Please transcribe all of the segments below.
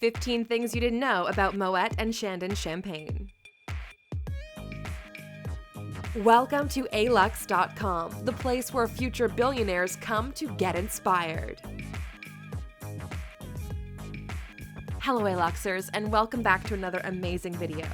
15 things you didn't know about Moet and Chandon champagne. Welcome to Alux.com, the place where future billionaires come to get inspired. Hello Aluxers, and welcome back to another amazing video.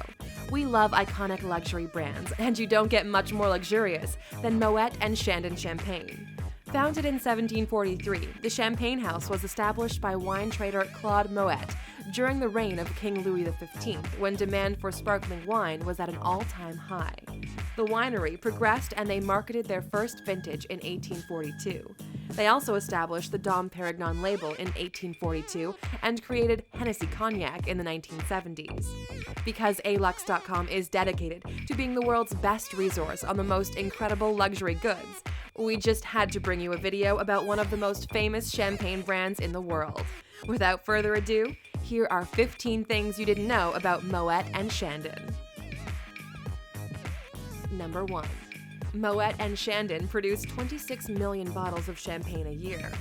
We love iconic luxury brands, and you don't get much more luxurious than Moet and Chandon champagne. Founded in 1743, the Champagne House was established by wine trader Claude Moët during the reign of King Louis XV, when demand for sparkling wine was at an all-time high. The winery progressed and they marketed their first vintage in 1842. They also established the Dom Perignon label in 1842 and created Hennessy Cognac in the 1970s. Because Alux.com is dedicated to being the world's best resource on the most incredible luxury goods, we just had to bring you a video about one of the most famous champagne brands in the world. Without further ado, here are 15 things you didn't know about Moet and Chandon. Number 1. Moet and Chandon produce 26 million bottles of champagne a year.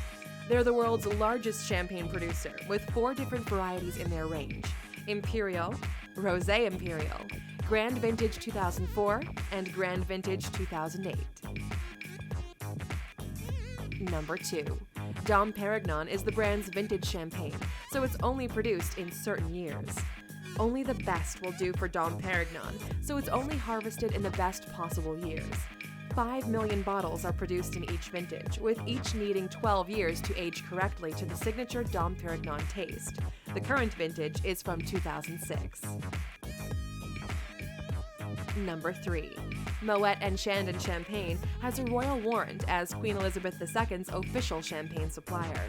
They're the world's largest champagne producer, with 4 different varieties in their range: Imperial, Rosé Imperial, Grand Vintage 2004, and Grand Vintage 2008. Number 2. Dom Perignon is the brand's vintage champagne, so it's only produced in certain years. Only the best will do for Dom Perignon, so it's only harvested in the best possible years. 5 million bottles are produced in each vintage, with each needing 12 years to age correctly to the signature Dom Perignon taste. The current vintage is from 2006. Number 3. Moet and Chandon champagne has a royal warrant as Queen Elizabeth II's official champagne supplier.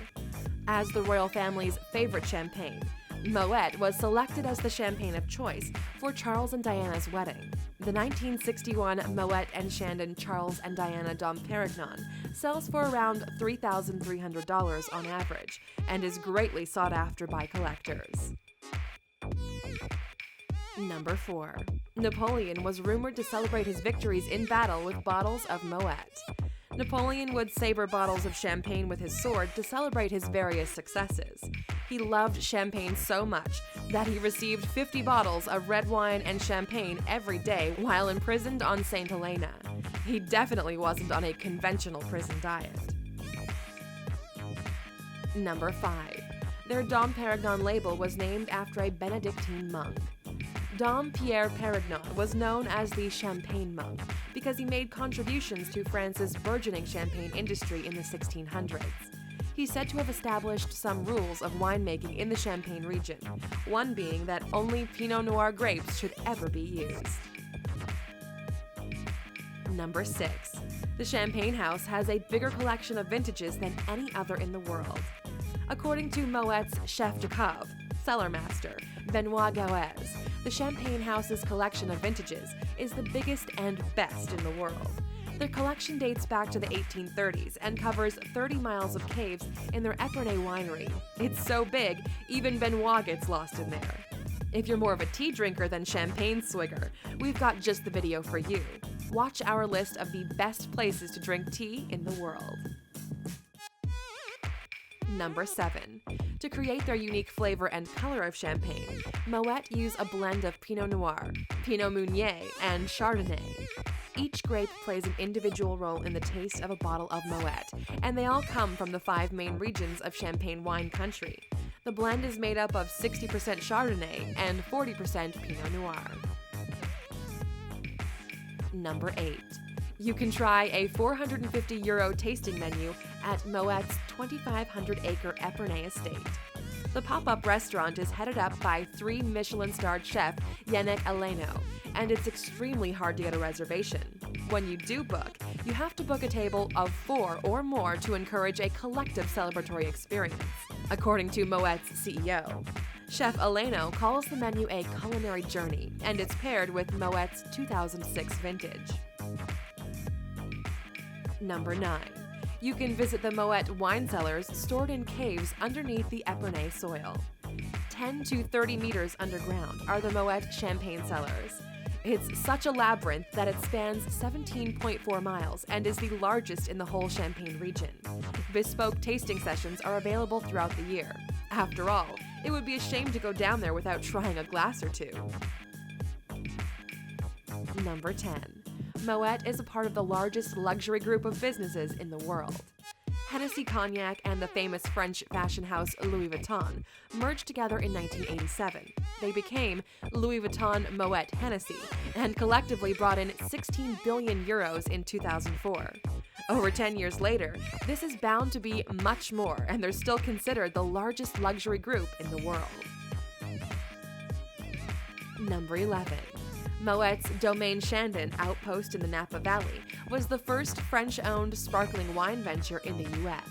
As the royal family's favorite champagne, Moet was selected as the champagne of choice for Charles and Diana's wedding. The 1961 Moet and Chandon Charles and Diana Dom Perignon sells for around $3,300 on average and is greatly sought after by collectors. Number 4. Napoleon was rumored to celebrate his victories in battle with bottles of Moet. Napoleon would saber bottles of champagne with his sword to celebrate his various successes. He loved champagne so much that he received 50 bottles of red wine and champagne every day while imprisoned on St. Helena. He definitely wasn't on a conventional prison diet. Number 5. Their Dom Perignon label was named after a Benedictine monk. Dom Pierre Perignon was known as the Champagne Monk because he made contributions to France's burgeoning champagne industry in the 1600s. He's said to have established some rules of winemaking in the Champagne region, one being that only Pinot Noir grapes should ever be used. Number 6. The Champagne House has a bigger collection of vintages than any other in the world. According to Moët's chef de cave, cellar master, Benoit, the Champagne House's collection of vintages is the biggest and best in the world. Their collection dates back to the 1830s and covers 30 miles of caves in their Epernay winery. It's so big, even Benoit gets lost in there. If you're more of a tea drinker than champagne swigger, we've got just the video for you. Watch our list of the best places to drink tea in the world. Number 7. To create their unique flavor and color of champagne, Moët use a blend of Pinot Noir, Pinot Meunier, and Chardonnay. Each grape plays an individual role in the taste of a bottle of Moët, and they all come from the 5 main regions of Champagne wine country. The blend is made up of 60% Chardonnay and 40% Pinot Noir. Number 8. You can try a €450 tasting menu at Moët's 2,500-acre Epernay estate. The PopUp Restaurant is headed up by 3 Michelin-starred chef Yannick Aleno, and it's extremely hard to get a reservation. When you do book, you have to book a table of 4 or more to encourage a collective celebratory experience. According to Moët's CEO, Chef Aleno calls the menu a culinary journey, and it's paired with Moët's 2006 vintage. Number 9. You can visit the Moët wine cellars stored in caves underneath the Epernay soil. 10 to 30 meters underground are the Moët champagne cellars. It's such a labyrinth that it spans 17.4 miles and is the largest in the whole Champagne region. Bespoke tasting sessions are available throughout the year. After all, It would be a shame to go down there without trying a glass or two. Number 10. Moët is a part of the largest luxury group of businesses in the world. Hennessy Cognac and the famous French fashion house Louis Vuitton merged together in 1987. They became Louis Vuitton Moet Hennessy and collectively brought in 16 billion euros in 2004. Over 10 years later, this is bound to be much more, and they're still considered the largest luxury group in the world. Number 11. Moët's Domaine Chandon outpost in the Napa Valley was the first French-owned sparkling wine venture in the U.S.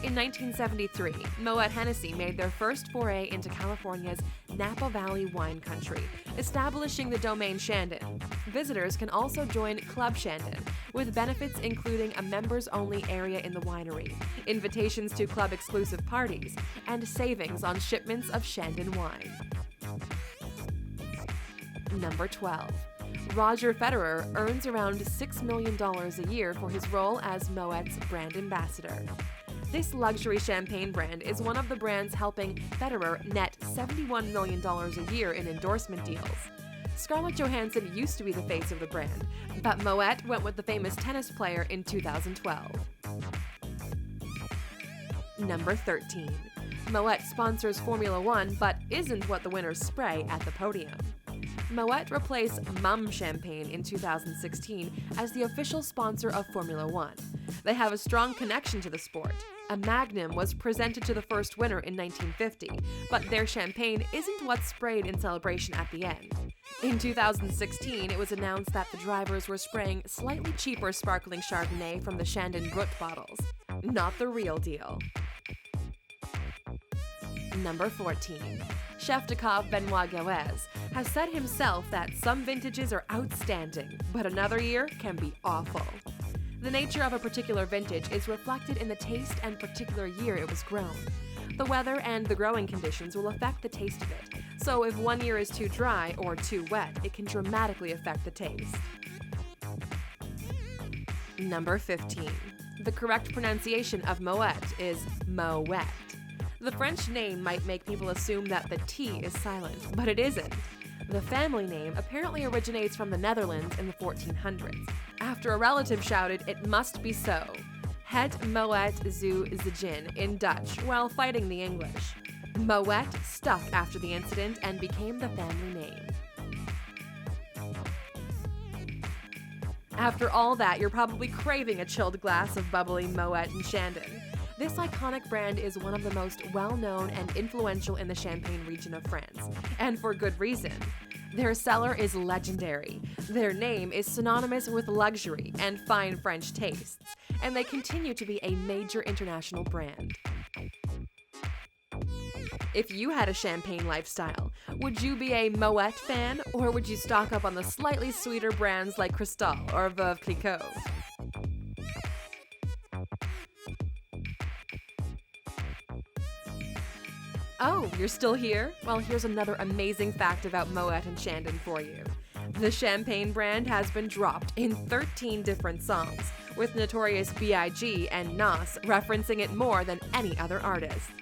In 1973, Moët Hennessy made their first foray into California's Napa Valley wine country, establishing the Domaine Chandon. Visitors can also join Club Chandon, with benefits including a members-only area in the winery, invitations to club-exclusive parties, and savings on shipments of Chandon wine. Number 12. Roger Federer earns around $6 million a year for his role as Moët's brand ambassador. This luxury champagne brand is one of the brands helping Federer net $71 million a year in endorsement deals. Scarlett Johansson used to be the face of the brand, but Moët went with the famous tennis player in 2012. Number 13. Moët sponsors Formula One, but isn't what the winners spray at the podium. Moët replaced Mumm Champagne in 2016 as the official sponsor of Formula One. They have a strong connection to the sport. A Magnum was presented to the first winner in 1950, but their champagne isn't what's sprayed in celebration at the end. In 2016, it was announced that the drivers were spraying slightly cheaper sparkling Chardonnay from the Chandon Brut bottles. Not the real deal. Number 14. Chef de Cave Benoit has said himself that some vintages are outstanding, but another year can be awful. The nature of a particular vintage is reflected in the taste and particular year it was grown. The weather and the growing conditions will affect the taste of it, so if one year is too dry or too wet, it can dramatically affect the taste. Number 15. The correct pronunciation of Moët is Moët. The French name might make people assume that the T is silent, but it isn't. The family name apparently originates from the Netherlands in the 1400s, after a relative shouted, "It must be so." Het Moët zo zijn in Dutch while fighting the English. Moët stuck after the incident and became the family name. After all that, you're probably craving a chilled glass of bubbly Moët and Chandon. This iconic brand is one of the most well-known and influential in the Champagne region of France, and for good reason. Their cellar is legendary, their name is synonymous with luxury and fine French tastes, and they continue to be a major international brand. If you had a champagne lifestyle, would you be a Moët fan, or would you stock up on the slightly sweeter brands like Cristal or Veuve Clicquot? Oh, you're still here? Well, here's another amazing fact about Moët and Chandon for you. The champagne brand has been dropped in 13 different songs, with Notorious B.I.G. and Nas referencing it more than any other artists.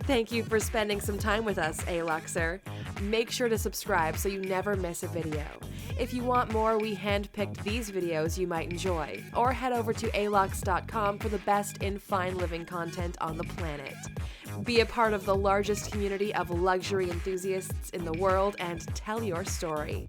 Thank you for spending some time with us, Aluxer. Make sure to subscribe so you never miss a video. If you want more, we handpicked these videos you might enjoy, or head over to Alux.com for the best in fine living content on the planet. Be a part of the largest community of luxury enthusiasts in the world and tell your story.